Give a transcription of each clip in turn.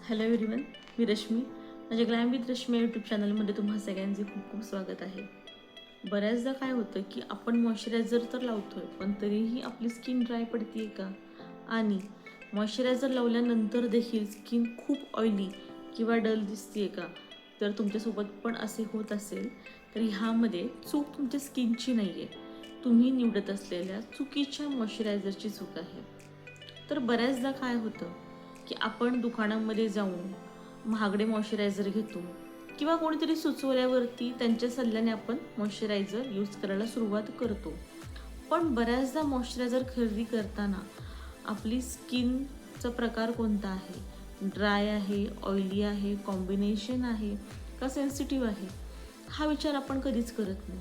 Hello everyone, मी रश्मी. माझ्या glam with Rashmi YouTube चॅनलमध्ये तुम्हा सगळ्यांचे खूप खूप स्वागत आहे. बऱ्याचदा काय होतं की आपण मॉइश्चरायझर तर लावतोय पण तरीही आपली स्किन ड्राय पडते का, आणि मॉइश्चरायझर लावल्यानंतर देखील स्किन खूप ऑइली किंवा डल दिसते का. तर तुमच्यासोबत पण असे होत असेल तर ह्यामध्ये चूक तुमच्या स्किनची नाही आहे, तुम्ही निवडत असलेल्या चुकीच्या मॉइश्चरायझरची चूक आहे. तर बऱ्याचदा काय होतं की आपण दुकानामध्ये जाऊन महागडे मॉइश्चरायझर घेतो किंवा कोणीतरी सुचवल्यावरती त्यांच्या सल्ल्याने आपण मॉइश्चरायझर यूज करायला सुरुवात करतो. पण बऱ्याचदा मॉइश्चरायझर खरेदी करताना आपली स्किनचा प्रकार कोणता आहे, ड्राय आहे, ऑइली आहे, कॉम्बिनेशन आहे का सेन्सिटिव्ह आहे, हा विचार आपण कधीच करत नाही.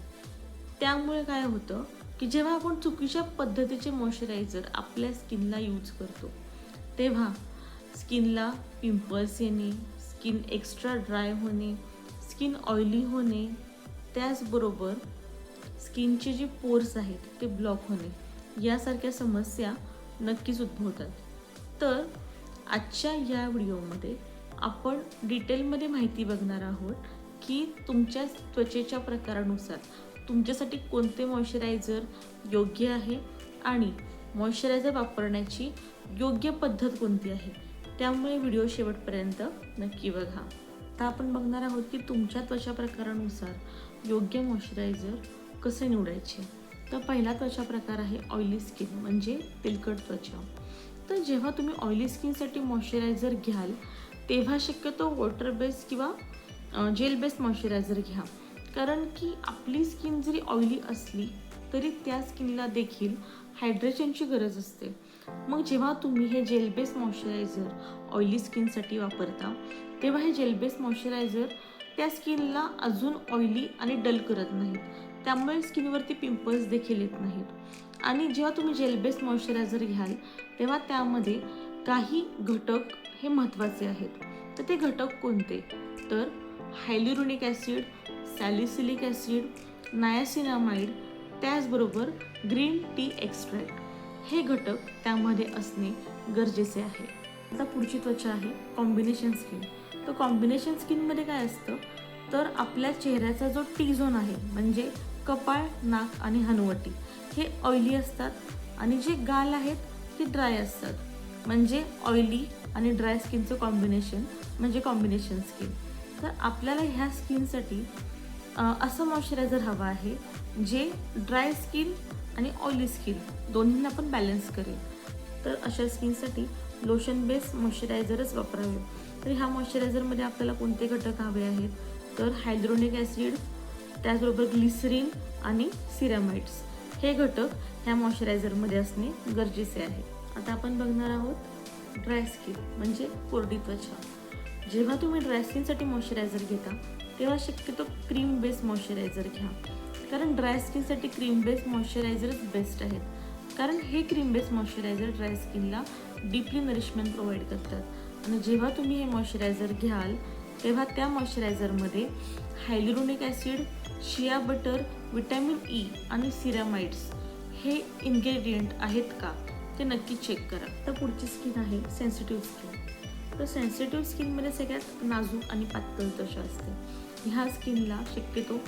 त्यामुळे काय होतं की जेव्हा आपण चुकीच्या पद्धतीचे मॉइश्चरायझर आपल्या स्किनला यूज करतो तेव्हा स्किनला पिंपल्स येणे, स्किन एक्स्ट्रा ड्राय होणे, स्किन ऑइली होणे, त्याचबरोबर स्किनचे जे पोर्स आहेत ते ब्लॉक होणे यासारख्या समस्या नक्कीच उद्भवतात. तर आजच्या या व्हिडिओमध्ये आपण डिटेलमध्ये माहिती बघणार आहोत की तुमच्या त्वचेच्या प्रकारानुसार तुमच्यासाठी कोणते मॉइश्चरायझर योग्य आहे आणि मॉइश्चरायझर वापरण्याची योग्य पद्धत कोणती आहे. त्यामुळे व्हिडिओ शेवटपर्यंत नक्की बघा. आता आपण बघणार आहोत की तुमच्या त्वचा प्रकारानुसार योग्य मॉइश्चरायझर कसे निवडायचे. तर पहिला त्वचा प्रकार आहे ऑइली स्किन, म्हणजे तेलकट त्वचा. तर जेव्हा तुम्ही ऑइली स्किनसाठी मॉइश्चरायझर घ्याल तेव्हा शक्यतो वॉटर बेस्ड किंवा जेल बेस्ड मॉइश्चरायझर घ्या, कारण की आपली स्किन जरी ऑइली असली तरी त्या स्किनला देखील हायड्रेशनची गरज असते. मग जेव्हा तुम्ही हे जेल बेस्ड मॉइश्चरायझर ऑइली स्किनसाठी वापरता तेव्हा हे जेल बेस्ड मॉइश्चरायझर त्या स्किनला अजून ऑइली आणि डल करत नाहीत, त्यामुळे स्किनवरती पिंपल्स देखील येत नाहीत. आणि जेव्हा तुम्ही जेल बेस्ड मॉइश्चरायझर घ्याल तेव्हा त्यामध्ये काही घटक हे महत्त्वाचे आहेत. तर ते घटक कोणते, तर हायल्युरोनिक ॲसिड, सॅलिसिलिक ॲसिड, नायासिनामाइड, त्याचबरोबर ग्रीन टी एक्स्ट्रॅक्ट हे घटक त्यामध्ये असणे गरजेचे आहे. आता पुढची त्वचा आहे कॉम्बिनेशन स्किन. तर कॉम्बिनेशन स्किनमध्ये काय असतं, तर आपल्या चेहऱ्याचा जो टी झोन आहे म्हणजे कपाळ, नाक आणि हनुवटी हे ऑइली असतात आणि जे गाल आहेत ते ड्राय असतात, म्हणजे ऑइली आणि ड्राय स्किनचं कॉम्बिनेशन म्हणजे कॉम्बिनेशन स्किन. तर आपल्याला ह्या स्किनसाठी असं मॉइश्चरायझर हवं आहे जे ड्राय स्किन आणि ऑइली स्किन दोन्हींना पण बॅलन्स करेल. तर अशा स्किनसाठी लोशन बेस्ड मॉइश्चरायझरच वापरावे. तर ह्या मॉइश्चरायझरमध्ये आपल्याला कोणते घटक हवे आहेत, तर हायड्रोनिक ॲसिड, त्याचबरोबर ग्लिसरीन आणि सिरामाइड्स हे घटक ह्या मॉइश्चरायझरमध्ये असणे गरजेचे आहे. आता आपण बघणार आहोत ड्राय स्किन म्हणजे कोरडी त्वचा. जेव्हा तुम्ही ड्राय स्किनसाठी मॉइश्चरायझर घेता तेव्हा शक्यतो क्रीम बेस्ड मॉइश्चरायझर घ्या, कारण ड्राय स्किनसाठी क्रीम बेस्ड मॉइश्चरायझरच बेस्ट आहेत, कारण हे क्रीम बेस्ड मॉइश्चरायझर ड्राय स्किनला डीपली नरिशमेंट प्रोव्हाइड करतात. आणि जेव्हा तुम्ही हे मॉइश्चरायझर घ्याल तेव्हा त्या मॉइश्चरायझरमध्ये hyaluronic acid, shea butter, vitamin E आणि सिरामाइड्स हे इन्ग्रेडियंट आहेत का ते नक्की चेक करा. तर पुढची स्किन आहे सेन्सिटिव्ह स्किन. तर सेन्सिटिव्ह स्किनमध्ये सगळ्यात नाजूक आणि पातळ त्वचा असते. ह्या स्किनला शक्यतो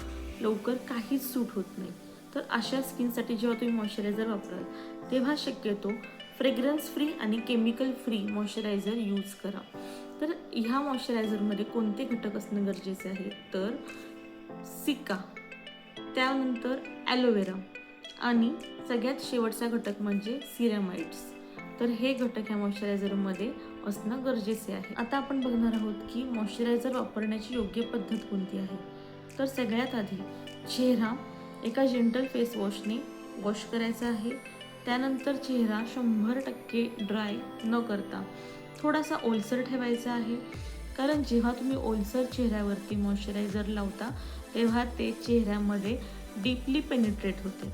लवकर काहीच सूट होत नाही. तर अशा स्किनसाठी जेव्हा तुम्ही मॉइश्चरायझर वापराल तेव्हा शक्यतो फ्रेग्रन्स फ्री आणि केमिकल फ्री मॉइश्चरायझर यूज करा. तर ह्या मॉइश्चरायझरमध्ये कोणते घटक असणं गरजेचे आहे, तर सिका, त्यानंतर ॲलोवेरा आणि सगळ्यात शेवटचा घटक म्हणजे सिरामाइड्स. तर हे घटक ह्या मॉइश्चरायझरमध्ये असणं गरजेचे आहे. आता आपण बघणार आहोत की मॉइश्चरायझर वापरण्याची योग्य पद्धत कोणती आहे. तर सगळ्यात आधी चेहरा एका जेंटल फेस वॉशने वॉश करायचा आहे. त्यानंतर चेहरा 100% ड्राय न करता थोडासा ओलसर ठेवायचा आहे, कारण जेव्हा तुम्ही ओलसर चेहऱ्यावरती मॉइश्चरायझर लावता तेव्हा ते चेहऱ्यामध्ये डीपली पेनिट्रेट होते.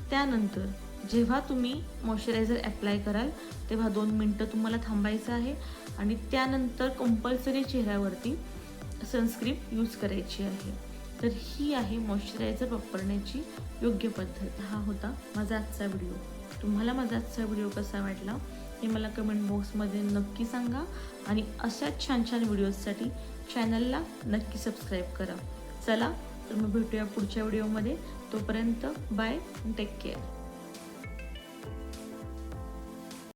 त्यानंतर जेव्हा तुम्ही मॉइश्चरायझर ॲप्लाय कराल तेव्हा 2 मिनटं तुम्हाला थांबायचं आहे आणि त्यानंतर कंपल्सरी चेहऱ्यावरती सनस्क्रीन यूज करायची आहे. तर ही आहे मॉइश्चरायझर वापरण्याची योग्य पद्धत. हा होता माझा आजचा व्हिडिओ. तुम्हाला माझा आजचा व्हिडिओ कसा वाटला हे मला कमेंट बॉक्समध्ये नक्की सांगा आणि अशाच छान छान व्हिडिओजसाठी चॅनलला नक्की सबस्क्राईब करा. चला तर मग भेटूया पुढच्या व्हिडिओमध्ये. तोपर्यंत बाय, टेक केअर.